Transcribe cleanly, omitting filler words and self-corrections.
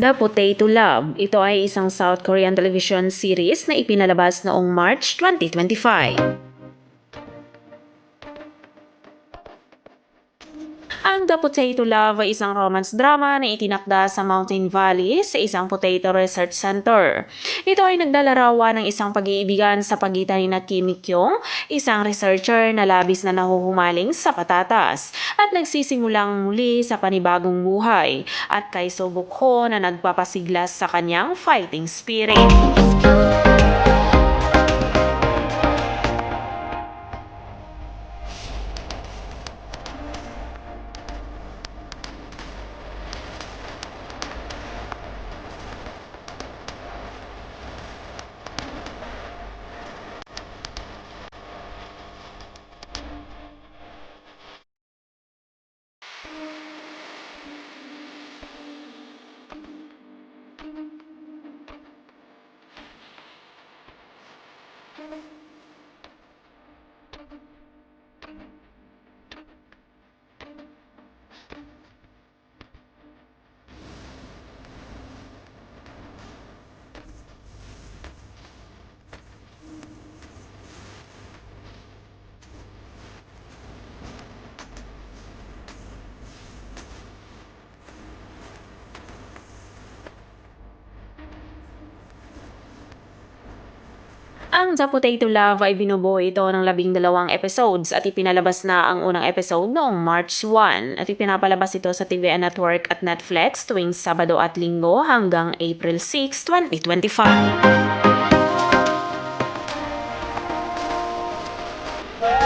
The Potato Love. Ito ay isang South Korean television series na ipinalabas noong March 2025. Ang The Potato Love ay isang romance drama na itinakda sa Mountain Valley sa isang potato research center. Ito ay naglalarawan ng isang pag-iibigan sa pagitan ni Kim Mi-kyung, isang researcher na labis na nahuhumaling sa patatas, at nagsisimulang muli sa panibagong buhay, at kay So Bok-ho na nagpapasiglas sa kanyang fighting spirit. Ang The Potato Love ay binubuo ito ng 12 episodes at ipinalabas na ang unang episode noong March 1 at ipinapalabas ito sa TVN Network at Netflix tuwing Sabado at Linggo hanggang April 6, 2025.